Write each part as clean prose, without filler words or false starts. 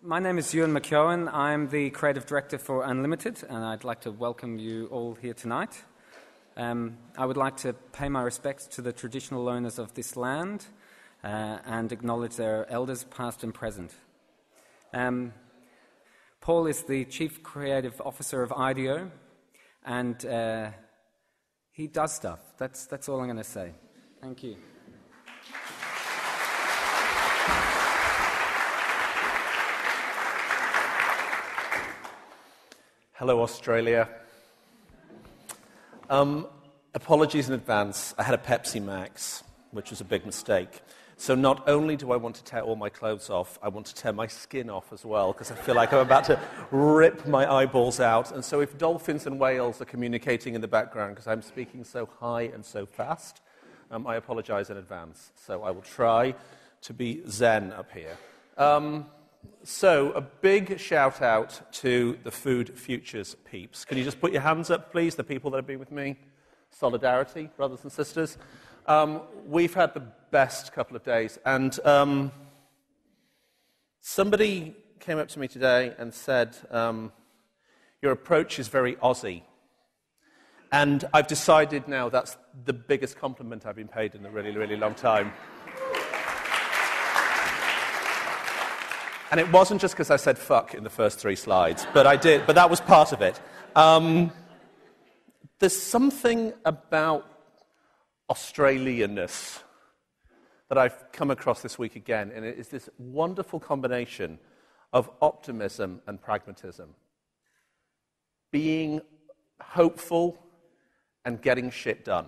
My name is Ewan McKeown. I'm the creative director for Unlimited, and I'd like to welcome you all here tonight. I would like to pay my respects to the traditional owners of this land and acknowledge their elders, past and present. Paul is the Chief Creative Officer of IDEO, and he does stuff. That's all I'm going to say. Thank you. Hello, Australia. Apologies in advance. I had a Pepsi Max, which was a big mistake. So not only do I want to tear all my clothes off, I want to tear my skin off as well, because I feel like I'm about to rip my eyeballs out. And so if dolphins and whales are communicating in the background because I'm speaking so high and so fast, I apologize in advance. So I will try to be zen up here. So, a big shout out to the Food Futures peeps. Can you just put your hands up, please, the people that have been with me? Solidarity, brothers and sisters. We've had the best couple of days, and somebody came up to me today and said, your approach is very Aussie. And I've decided now that's the biggest compliment I've been paid in a really, really long time. And it wasn't just because I said fuck in the first 3 slides, but I did, but that was part of it. There's something about Australianness that I've come across this week again, and it is this wonderful combination of optimism and pragmatism. Being hopeful and getting shit done.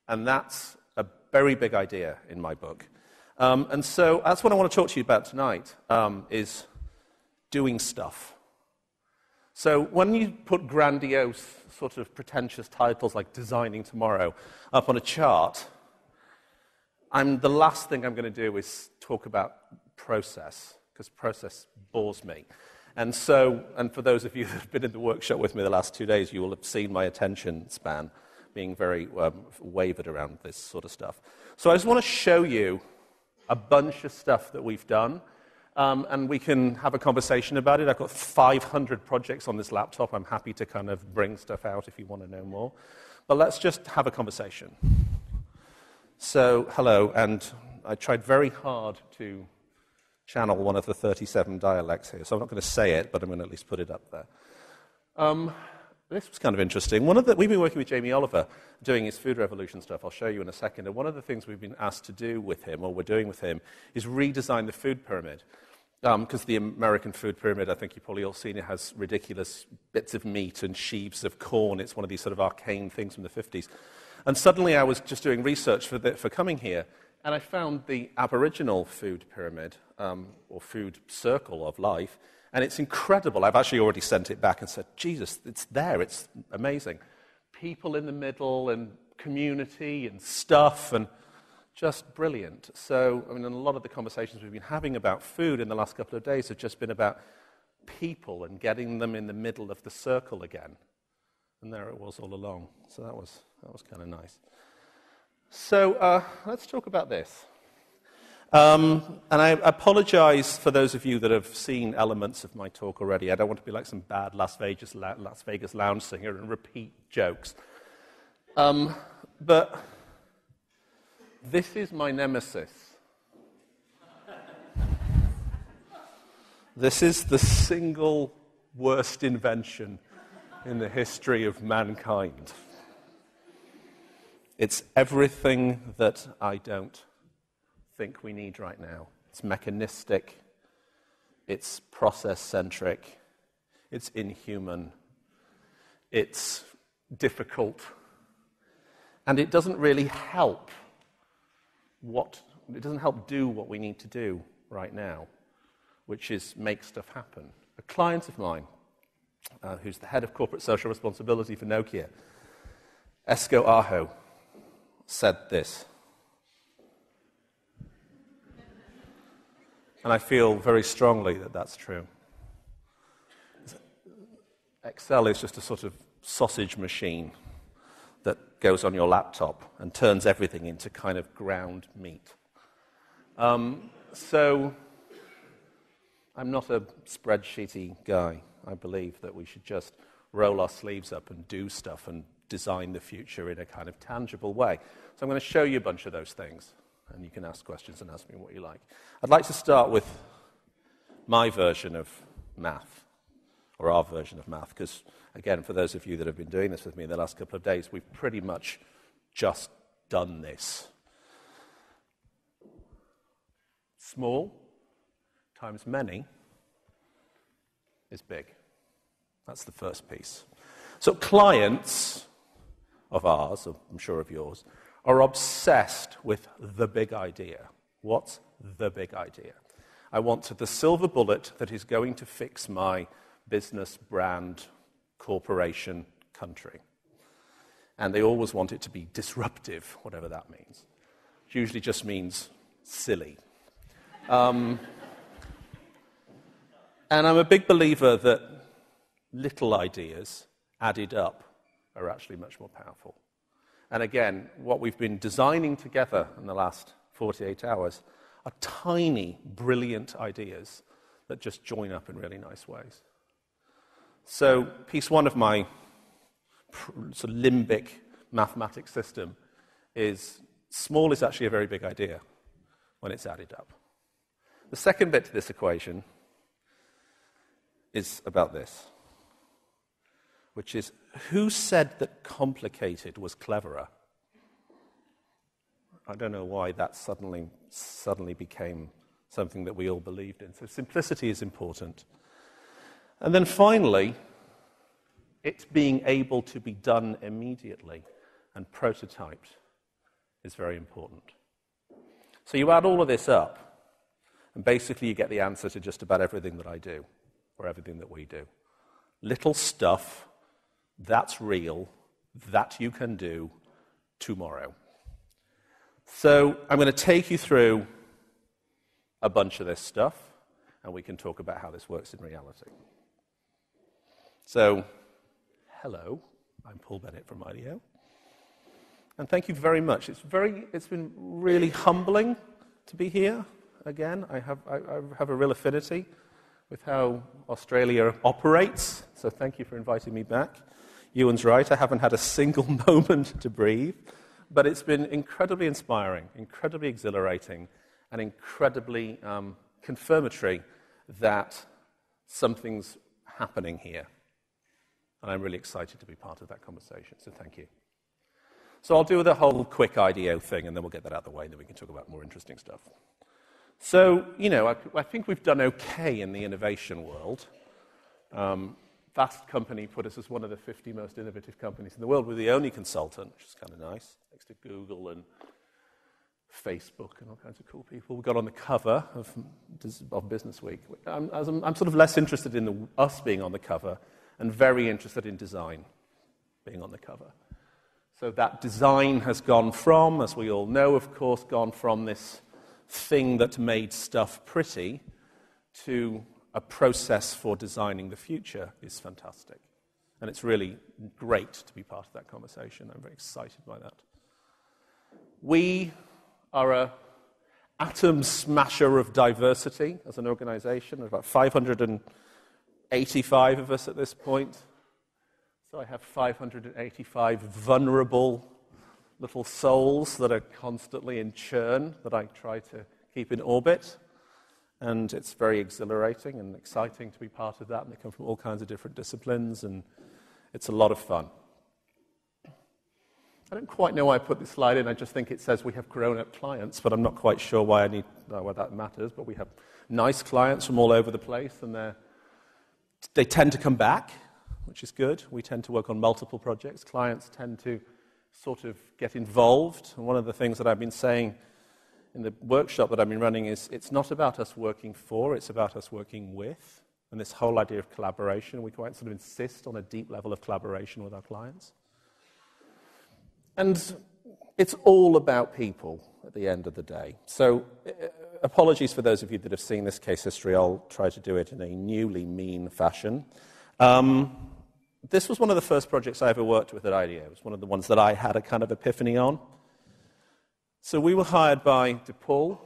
And that's a very big idea in my book. And so that's what I want to talk to you about tonight, is doing stuff. So when you put grandiose, sort of pretentious titles like Designing Tomorrow up on a chart, the last thing I'm going to do is talk about process, because process bores me. And for those of you that have been in the workshop with me the last 2 days, you will have seen my attention span being very wavered around this sort of stuff. So I just want to show you a bunch of stuff that we've done, and we can have a conversation about it. I've got 500 projects on this laptop. I'm happy to kind of bring stuff out if you want to know more. But let's just have a conversation. So, hello, and I tried very hard to channel one of the 37 dialects here, so I'm not going to say it, but I'm going to at least put it up there. This was kind of interesting. We've been working with Jamie Oliver doing his Food Revolution stuff. I'll show you in a second. And one of the things we've been asked to do with him, or we're doing with him, is redesign the food pyramid. Because the American food pyramid, I think you've probably all seen it, has ridiculous bits of meat and sheaves of corn. It's one of these sort of arcane things from the 50s. And suddenly I was just doing research for coming here, and I found the Aboriginal food pyramid, or food circle of life. And it's incredible. I've actually already sent it back and said, Jesus, it's there. It's amazing. People in the middle and community and stuff and just brilliant. So, a lot of the conversations we've been having about food in the last couple of days have just been about people and getting them in the middle of the circle again. And there it was all along. So that was kind of nice. So let's talk about this. And I apologize for those of you that have seen elements of my talk already. I don't want to be like some bad Las Vegas lounge singer and repeat jokes. But this is my nemesis. This is the single worst invention in the history of mankind. It's everything that I don't think we need right now. It's mechanistic, it's process-centric, it's inhuman, it's difficult, and it doesn't really help do what we need to do right now, which is make stuff happen. A client of mine, who's the head of corporate social responsibility for Nokia, Esko Aho, said this. And I feel very strongly that that's true. Excel is just a sort of sausage machine that goes on your laptop and turns everything into kind of ground meat. So I'm not a spreadsheety guy. I believe that we should just roll our sleeves up and do stuff and design the future in a kind of tangible way. So I'm going to show you a bunch of those things, and you can ask questions and ask me what you like. I'd like to start with my version of math, or our version of math, because, again, for those of you that have been doing this with me in the last couple of days, we've pretty much just done this. Small times many is big. That's the first piece. So clients of ours, I'm sure of yours, are obsessed with the big idea. What's the big idea? I want the silver bullet that is going to fix my business, brand, corporation, country. And they always want it to be disruptive, whatever that means. It usually just means silly. And I'm a big believer that little ideas added up are actually much more powerful. And again, what we've been designing together in the last 48 hours are tiny, brilliant ideas that just join up in really nice ways. So piece one of my sort of limbic mathematics system is small is actually a very big idea when it's added up. The second bit to this equation is about this, which is, who said that complicated was cleverer? I don't know why that suddenly became something that we all believed in. So simplicity is important. And then finally, it being able to be done immediately and prototyped is very important. So you add all of this up, and basically you get the answer to just about everything that I do, or everything that we do. Little stuff that's real, that you can do tomorrow. So I'm going to take you through a bunch of this stuff, and we can talk about how this works in reality. So, hello, I'm Paul Bennett from IDEO, and thank you very much. It's been really humbling to be here again. I have a real affinity with how Australia operates, so thank you for inviting me back. Ewan's right, I haven't had a single moment to breathe, but it's been incredibly inspiring, incredibly exhilarating, and incredibly confirmatory that something's happening here. And I'm really excited to be part of that conversation, so thank you. So I'll do the whole quick IDEO thing, and then we'll get that out of the way, and then we can talk about more interesting stuff. So, I think we've done okay in the innovation world. Fast Company put us as one of the 50 most innovative companies in the world. We're the only consultant, which is kind of nice, next to Google and Facebook and all kinds of cool people. We got on the cover of Business Week. I'm sort of less interested in us being on the cover and very interested in design being on the cover. So that design has gone from, as we all know, of course, gone from this thing that made stuff pretty to a process for designing the future is fantastic. And it's really great to be part of that conversation. I'm very excited by that. We are an atom smasher of diversity as an organization. There's about 585 of us at this point. So I have 585 vulnerable little souls that are constantly in churn that I try to keep in orbit. And it's very exhilarating and exciting to be part of that. And they come from all kinds of different disciplines, and it's a lot of fun. I don't quite know why I put this slide in. I just think it says we have grown-up clients, but I'm not quite sure why that matters. But we have nice clients from all over the place, and they tend to come back, which is good. We tend to work on multiple projects. Clients tend to sort of get involved. And one of the things that I've been saying in the workshop that I've been running is it's not about us working for, it's about us working with. And this whole idea of collaboration, we quite sort of insist on a deep level of collaboration with our clients. And it's all about people at the end of the day. So apologies for those of you that have seen this case history. I'll try to do it in a newly mean fashion. This was one of the first projects I ever worked with at IDEO. It was one of the ones that I had a kind of epiphany on. So we were hired by DePaul,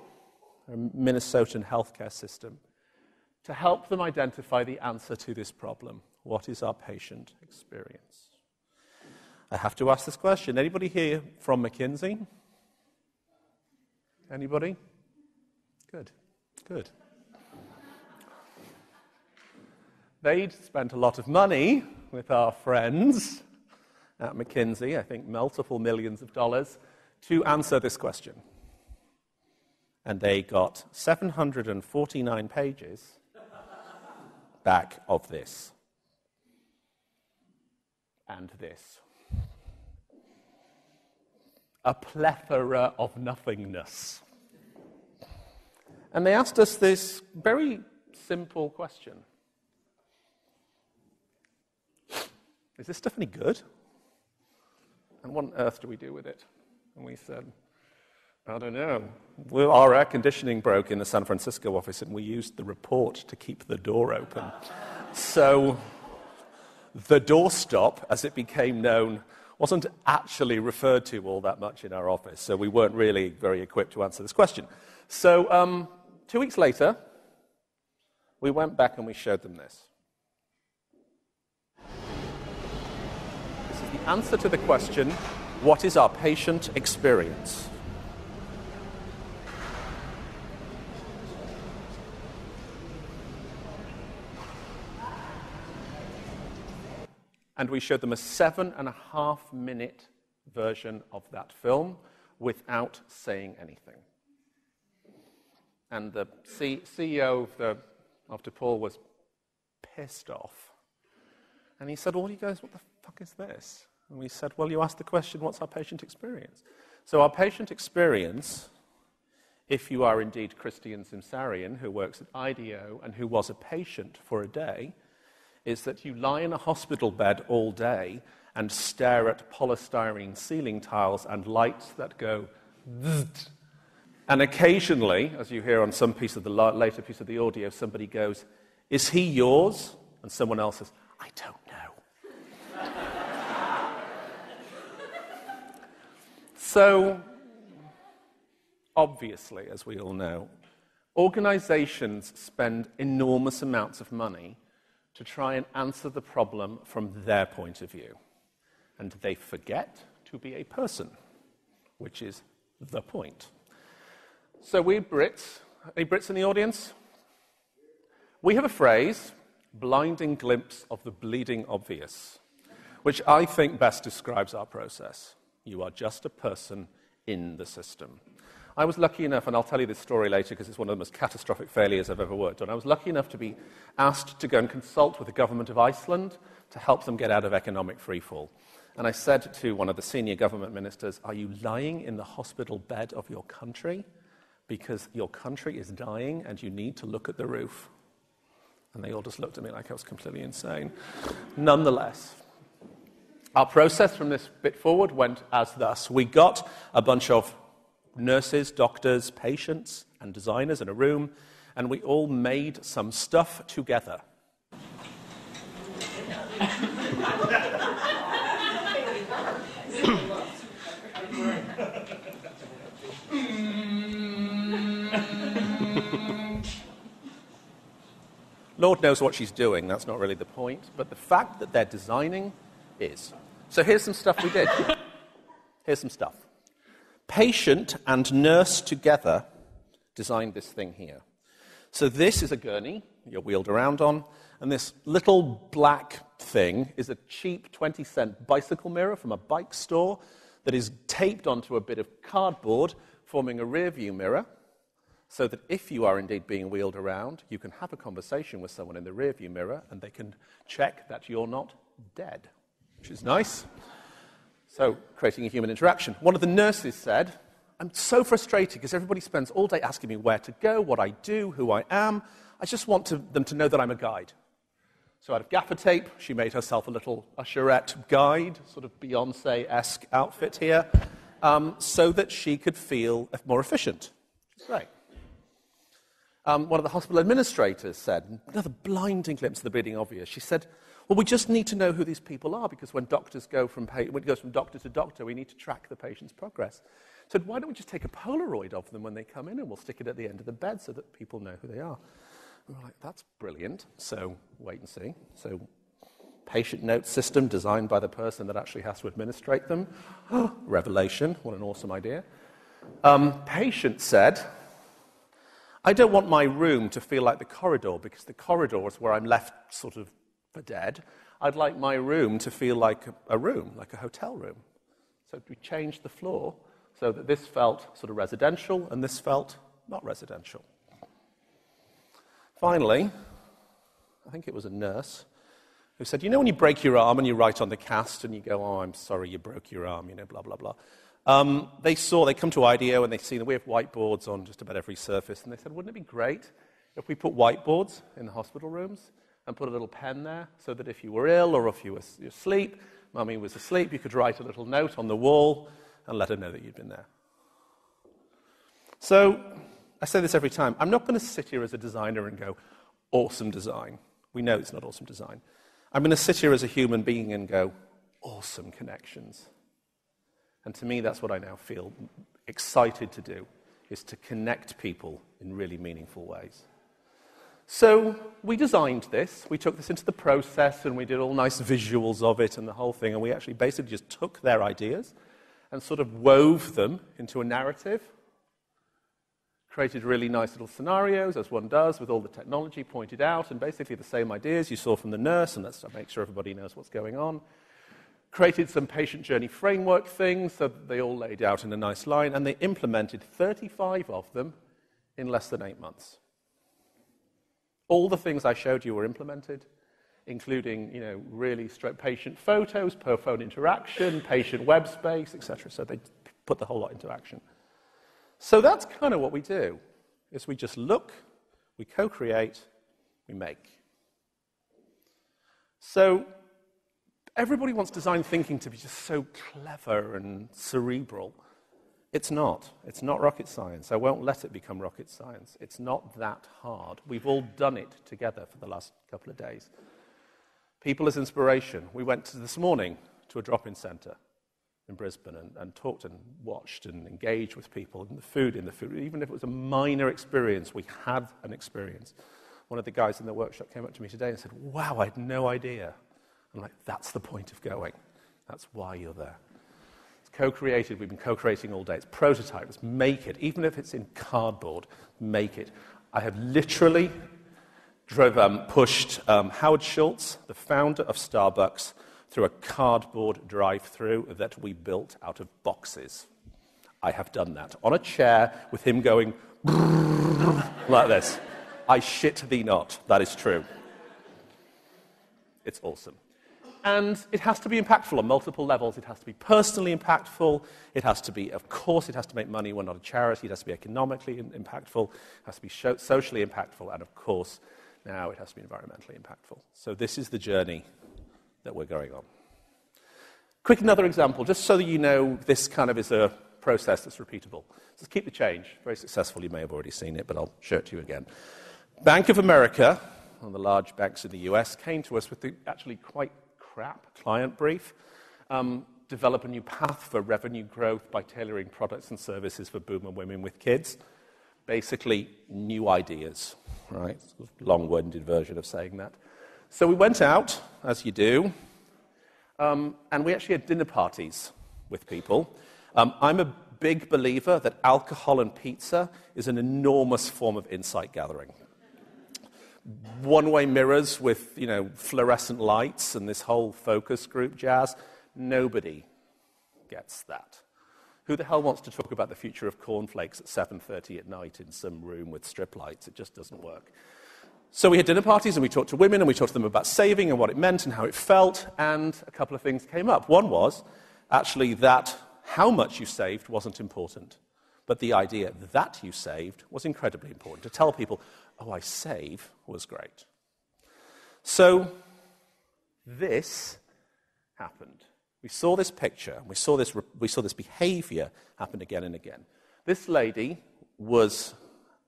a Minnesotan healthcare system, to help them identify the answer to this problem. What is our patient experience? I have to ask this question. Anybody here from McKinsey? Anybody? Good, good. They'd spent a lot of money with our friends at McKinsey, I think multiple millions of dollars, to answer this question. And they got 749 pages back of this. And this. A plethora of nothingness. And they asked us this very simple question. Is this stuff any good? And what on earth do we do with it? And we said, I don't know. Well, our air conditioning broke in the San Francisco office, and we used the report to keep the door open. So the doorstop, as it became known, wasn't actually referred to all that much in our office, so we weren't really very equipped to answer this question. So 2 weeks later, we went back and we showed them this. This is the answer to the question, what is our patient experience? And we showed them a 7.5-minute version of that film without saying anything. And the CEO of DePaul was pissed off. And he said, well, you guys, what the fuck is this? And we said, well, you asked the question, what's our patient experience? So our patient experience, if you are indeed Christian Simsarian, who works at IDEO and who was a patient for a day, is that you lie in a hospital bed all day and stare at polystyrene ceiling tiles and lights that go zzz. And occasionally, as you hear on some piece of the later piece of the audio, somebody goes, is he yours? And someone else says, I don't know. So, obviously, as we all know, organizations spend enormous amounts of money to try and answer the problem from their point of view. And they forget to be a person, which is the point. So we Brits, any Brits in the audience? We have a phrase, blinding glimpse of the bleeding obvious, which I think best describes our process. You are just a person in the system. I was lucky enough, and I'll tell you this story later because it's one of the most catastrophic failures I've ever worked on. I was lucky enough to be asked to go and consult with the government of Iceland to help them get out of economic freefall. And I said to one of the senior government ministers, are you lying in the hospital bed of your country because your country is dying and you need to look at the roof? And they all just looked at me like I was completely insane. Nonetheless, our process from this bit forward went as thus. We got a bunch of nurses, doctors, patients, and designers in a room, and we all made some stuff together. Lord knows what she's doing, that's not really the point, but the fact that they're designing is. So here's some stuff we did. Here's some stuff. Patient and nurse together designed this thing here. So this is a gurney you're wheeled around on, and this little black thing is a cheap 20-cent bicycle mirror from a bike store that is taped onto a bit of cardboard, forming a rear-view mirror, so that if you are indeed being wheeled around, you can have a conversation with someone in the rear-view mirror, and they can check that you're not dead, which is nice. So, creating a human interaction. One of the nurses said, I'm so frustrated because everybody spends all day asking me where to go, what I do, who I am. I just want them to know that I'm a guide. So out of gaffer tape, she made herself a little usherette guide, sort of Beyoncé-esque outfit here, so that she could feel more efficient. Which is great. One of the hospital administrators said, another blinding glimpse of the bleeding obvious, she said, well, we just need to know who these people are because when it goes from doctor to doctor, we need to track the patient's progress. So why don't we just take a Polaroid of them when they come in and we'll stick it at the end of the bed so that people know who they are. We were like, that's brilliant. So wait and see. So patient note system designed by the person that actually has to administrate them. Revelation, what an awesome idea. Patient said, I don't want my room to feel like the corridor because the corridor is where I'm left sort of for dead. I'd like my room to feel like a room, like a hotel room. So we changed the floor so that this felt sort of residential and this felt not residential. Finally, I think it was a nurse who said, you know when you break your arm and you write on the cast and you go, oh, I'm sorry you broke your arm, blah, blah, blah. They come to IDEO and they see that we have whiteboards on just about every surface. And they said, wouldn't it be great if we put whiteboards in the hospital rooms and put a little pen there so that if you were ill or if you were asleep, Mummy was asleep, you could write a little note on the wall and let her know that you'd been there. So I say this every time. I'm not going to sit here as a designer and go, awesome design. We know it's not awesome design. I'm going to sit here as a human being and go, awesome connections. And to me, that's what I now feel excited to do, is to connect people in really meaningful ways. So we designed this. We took this into the process, and we did all nice visuals of it and the whole thing, and we actually basically just took their ideas and sort of wove them into a narrative, created really nice little scenarios, as one does, with all the technology pointed out, and basically the same ideas you saw from the nurse, and let's make sure everybody knows what's going on. Created some patient journey framework things so that they all laid out in a nice line, and they implemented 35 of them in less than 8 months. All the things I showed you were implemented, including, really straight patient photos, per phone interaction, patient web space, etc. So they put the whole lot into action. So that's kind of what we do, is we just look, we co-create, we make. So everybody wants design thinking to be just so clever and cerebral. It's not. It's not rocket science. I won't let it become rocket science. It's not that hard. We've all done it together for the last couple of days. People as inspiration. We went this morning to a drop-in centre in Brisbane and talked and watched and engaged with people in the food. Even if it was a minor experience, we had an experience. One of the guys in the workshop came up to me today and said, wow, I had no idea. I'm like, that's the point of going. That's why you're there. It's co-created. We've been co-creating all day. It's prototype. Let's make it. Even if it's in cardboard, make it. I have literally pushed Howard Schultz, the founder of Starbucks, through a cardboard drive-through that we built out of boxes. I have done that on a chair with him going like this. I shit thee not. That is true. It's awesome. And it has to be impactful on multiple levels. It has to be personally impactful. It has to be, of course, it has to make money. We're not a charity. It has to be economically impactful. It has to be socially impactful. And, of course, now it has to be environmentally impactful. So this is the journey that we're going on. Quick another example, just so that you know this kind of is a process that's repeatable. So keep the change. Very successful. You may have already seen it, but I'll show it to you again. Bank of America, one of the large banks in the US, came to us with the actually quite crap client brief. Develop a new path for revenue growth by tailoring products and services for boomer women with kids. Basically, new ideas, right? Long-winded version of saying that. So we went out, as you do, and we actually had dinner parties with people. I'm a big believer that alcohol and pizza is an enormous form of insight gathering. One-way mirrors with, fluorescent lights and this whole focus group jazz. Nobody gets that. Who the hell wants to talk about the future of cornflakes at 7:30 at night in some room with strip lights? It just doesn't work. So we had dinner parties, and we talked to women, and we talked to them about saving and what it meant and how it felt, and a couple of things came up. One was actually that how much you saved wasn't important, but the idea that you saved was incredibly important. To tell people, oh, I save, was great. So this happened. We saw this picture, we saw this behavior happen again and again. This lady was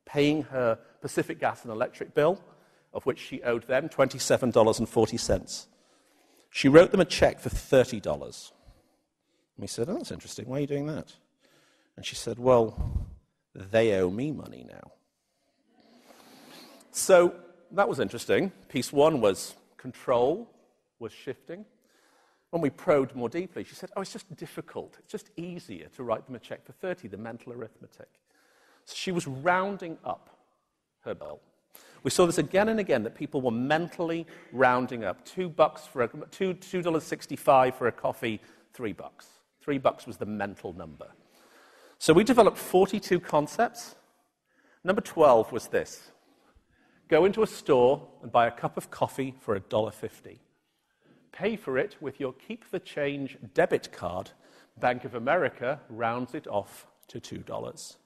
paying her Pacific Gas and Electric bill, of which she owed them $27.40. She wrote them a check for $30. And we said, oh, that's interesting. Why are you doing that? And she said, well, they owe me money now. So that was interesting. Piece one was control was shifting. When we probed more deeply, she said, oh, it's just difficult. It's just easier to write them a check for 30, the mental arithmetic. So she was rounding up her bill. We saw this again and again, that people were mentally rounding up. $2.65 for a coffee, $3. $3 was the mental number. So we developed 42 concepts. Number 12 was this. Go into a store and buy a cup of coffee for $1.50. Pay for it with your Keep the Change debit card. Bank of America rounds it off to $2.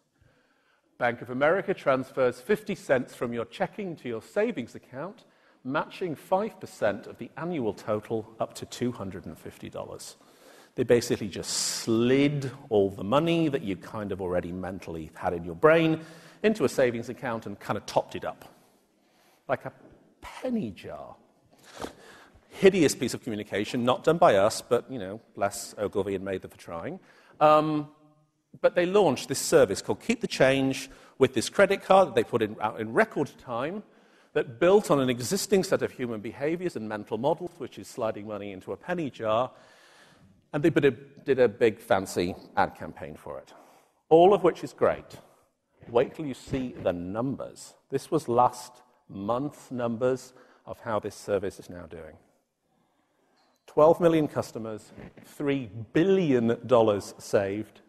Bank of America transfers 50 cents from your checking to your savings account, matching 5% of the annual total up to $250. They basically just slid all the money that you kind of already mentally had in your brain into a savings account and kind of topped it up. Like a penny jar. Hideous piece of communication, not done by us, but, bless Ogilvy and Mather for trying. But they launched this service called Keep the Change with this credit card that they put out in record time that built on an existing set of human behaviors and mental models, which is sliding money into a penny jar. And they did a big, fancy ad campaign for it, all of which is great. Wait till you see the numbers. This was last month's numbers of how this service is now doing. 12 million customers, $3 billion saved,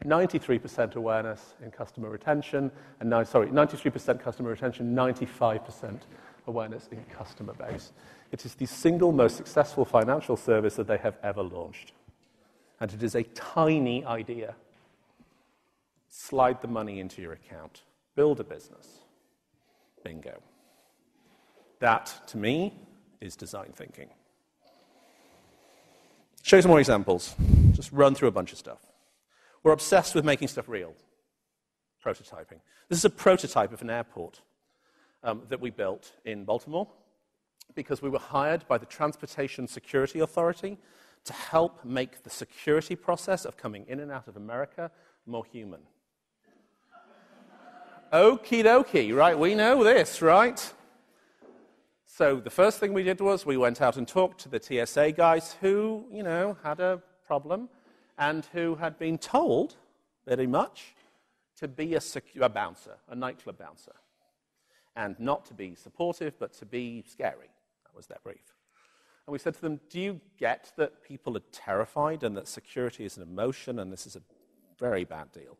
93% awareness in customer retention, 93% customer retention, 95% awareness in customer base. It is the single most successful financial service that they have ever launched. And it is a tiny idea. Slide the money into your account. Build a business. Bingo. That, to me, is design thinking. Show you some more examples. Just run through a bunch of stuff. We're obsessed with making stuff real. Prototyping. This is a prototype of an airport that we built in Baltimore because we were hired by the Transportation Security Authority to help make the security process of coming in and out of America more human. Okie dokie, right? We know this, right? So the first thing we did was we went out and talked to the TSA guys who, had a problem and who had been told, very much, to be a bouncer, a nightclub bouncer. And not to be supportive, but to be scary. That was their brief. And we said to them, do you get that people are terrified and that security is an emotion and this is a very bad deal?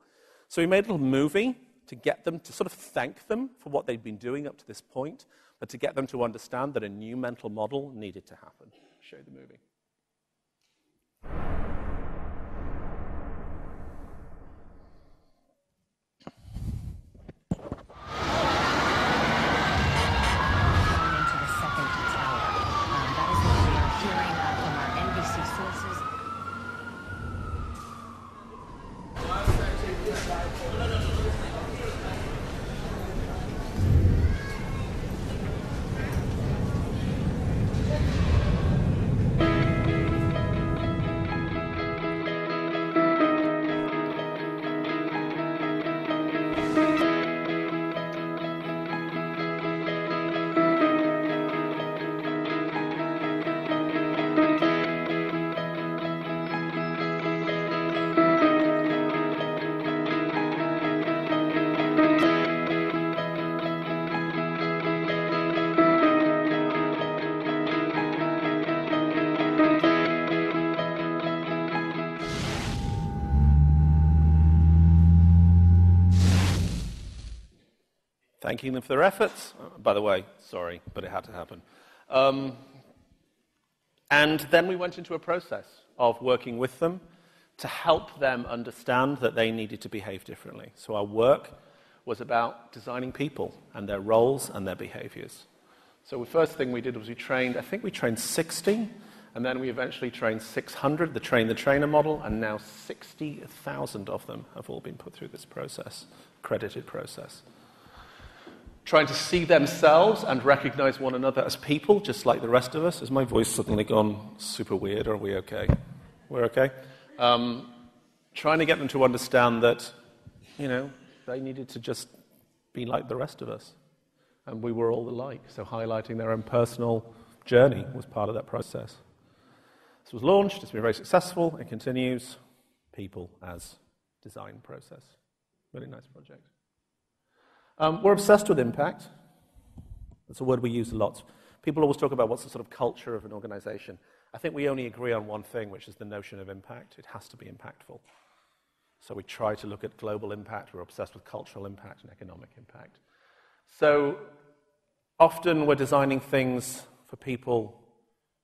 So we made a little movie to get them to sort of thank them for what they'd been doing up to this point, but to get them to understand that a new mental model needed to happen. I'll show you the movie. Into the second tower. That is what we are hearing from our NBC sources. Thanking them for their efforts. By the way, sorry, but it had to happen. And then we went into a process of working with them to help them understand that they needed to behave differently. So our work was about designing people and their roles and their behaviors. So the first thing we did was we trained 60, and then we eventually trained 600, the train-the-trainer model, and now 60,000 of them have all been put through this process, accredited process. Trying to see themselves and recognize one another as people, just like the rest of us. Has my voice suddenly gone super weird, or are we okay? We're okay? Trying to get them to understand that, they needed to just be like the rest of us. And we were all alike, so highlighting their own personal journey was part of that process. This was launched, it's been very successful, it continues. People as design process. Really nice project. We're obsessed with impact. That's a word we use a lot. People always talk about what's the sort of culture of an organization. I think we only agree on one thing, which is the notion of impact. It has to be impactful. So we try to look at global impact. We're obsessed with cultural impact and economic impact. So often we're designing things for people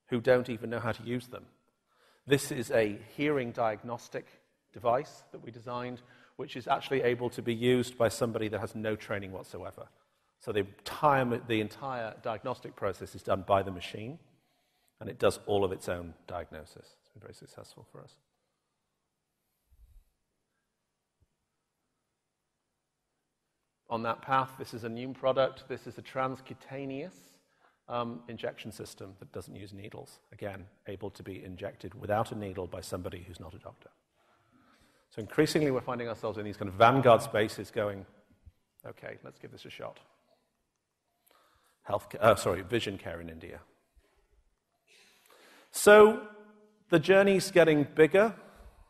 who don't even know how to use them. This is a hearing diagnostic device that we designed, which is actually able to be used by somebody that has no training whatsoever. So the entire diagnostic process is done by the machine, and it does all of its own diagnosis. It's been very successful for us. On that path, this is a new product. This is a transcutaneous injection system that doesn't use needles. Again, able to be injected without a needle by somebody who's not a doctor. So increasingly, we're finding ourselves in these kind of vanguard spaces going, okay, let's give this a shot. Vision care in India. So the journey's getting bigger,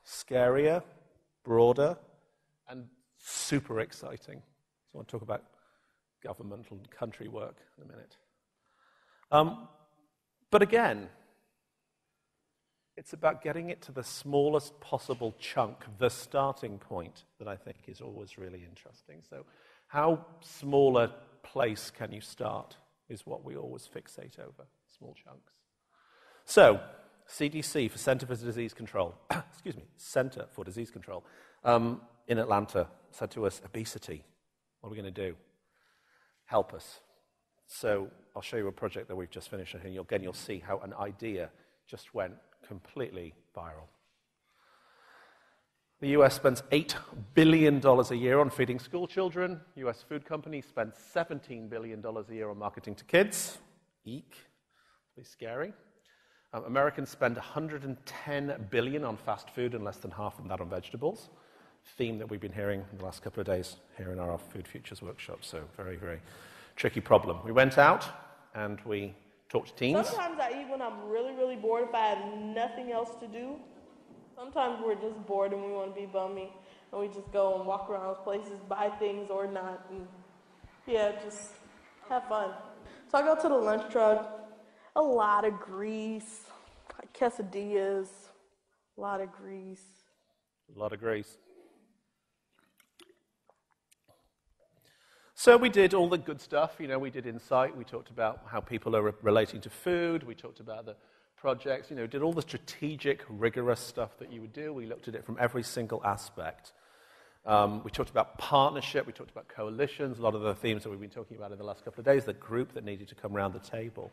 scarier, broader, and super exciting. So I want to talk about governmental and country work in a minute. But again, it's about getting it to the smallest possible chunk, the starting point, that I think is always really interesting. So how small a place can you start is what we always fixate over, small chunks. So CDC, for Center for Disease Control, Center for Disease Control, in Atlanta said to us, obesity, what are we going to do? Help us. So I'll show you a project that we've just finished, and you'll see how an idea just went completely viral. The US spends $8 billion a year on feeding school children. US food companies spend $17 billion a year on marketing to kids. Eek. It's scary. Americans spend $110 billion on fast food and less than half of that on vegetables. Theme that we've been hearing in the last couple of days here in our Food Futures workshop. So very, very tricky problem. We went out and we talked to teens. Sometimes I eat when I'm really, really bored if I have nothing else to do. Sometimes we're just bored and we want to be bummy, and we just go and walk around places, buy things or not, and yeah, just have fun. So I go to the lunch truck, a lot of grease, quesadillas, a lot of grease. A lot of grease. So we did all the good stuff. We did Insight. We talked about how people are relating to food. We talked about the projects. Did all the strategic, rigorous stuff that you would do. We looked at it from every single aspect. We talked about partnership. We talked about coalitions. A lot of the themes that we've been talking about in the last couple of days, the group that needed to come around the table.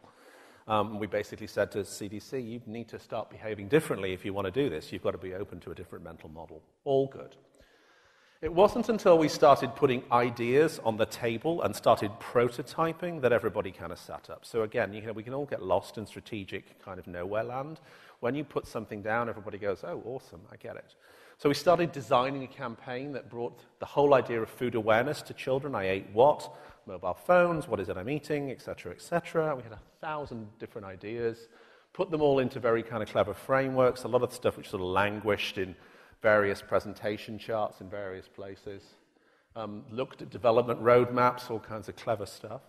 We basically said to CDC, you need to start behaving differently if you want to do this. You've got to be open to a different mental model. All good. It wasn't until we started putting ideas on the table and started prototyping that everybody kind of sat up. So again, we can all get lost in strategic kind of nowhere land. When you put something down, everybody goes, oh, awesome, I get it. So we started designing a campaign that brought the whole idea of food awareness to children. I ate what? Mobile phones, what is it I'm eating, et cetera, et cetera. We had 1,000 different ideas, put them all into very kind of clever frameworks, a lot of stuff which sort of languished in various presentation charts in various places, looked at development roadmaps, all kinds of clever stuff.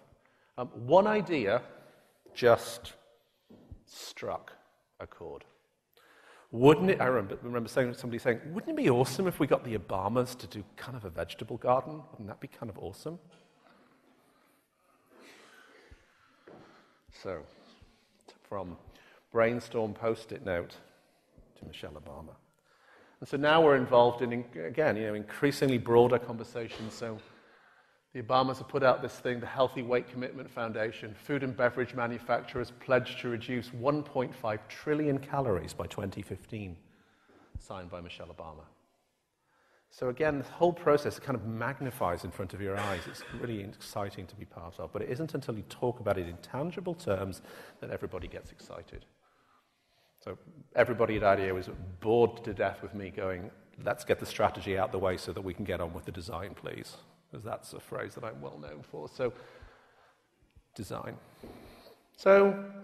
One idea just struck a chord. Wouldn't it, I remember somebody saying, wouldn't it be awesome if we got the Obamas to do kind of a vegetable garden? Wouldn't that be kind of awesome? So, from brainstorm post-it note to Michelle Obama. And so now we're involved in, again, increasingly broader conversations. So the Obamas have put out this thing, the Healthy Weight Commitment Foundation. Food and beverage manufacturers pledged to reduce 1.5 trillion calories by 2015, signed by Michelle Obama. So again, the whole process kind of magnifies in front of your eyes. It's really exciting to be part of. But it isn't until you talk about it in tangible terms that everybody gets excited. So everybody at IDEO is bored to death with me going, let's get the strategy out the way so that we can get on with the design, please. Because that's a phrase that I'm well known for. So design. So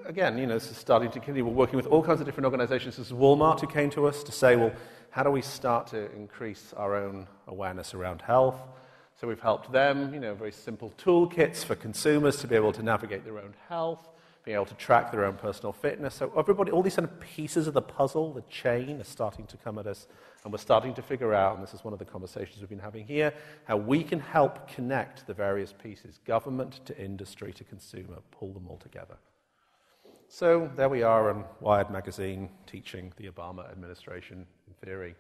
again, this is starting to continue. We're working with all kinds of different organizations. This is Walmart who came to us to say, well, how do we start to increase our own awareness around health? So we've helped them, very simple toolkits for consumers to be able to navigate their own health, being able to track their own personal fitness. So everybody, all these kind of pieces of the puzzle, the chain, are starting to come at us, and we're starting to figure out, and this is one of the conversations we've been having here, how we can help connect the various pieces, government to industry to consumer, pull them all together. So there we are on Wired magazine teaching the Obama administration, in theory,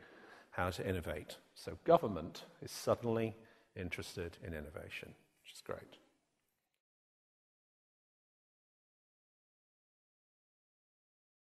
how to innovate. So government is suddenly interested in innovation, which is great.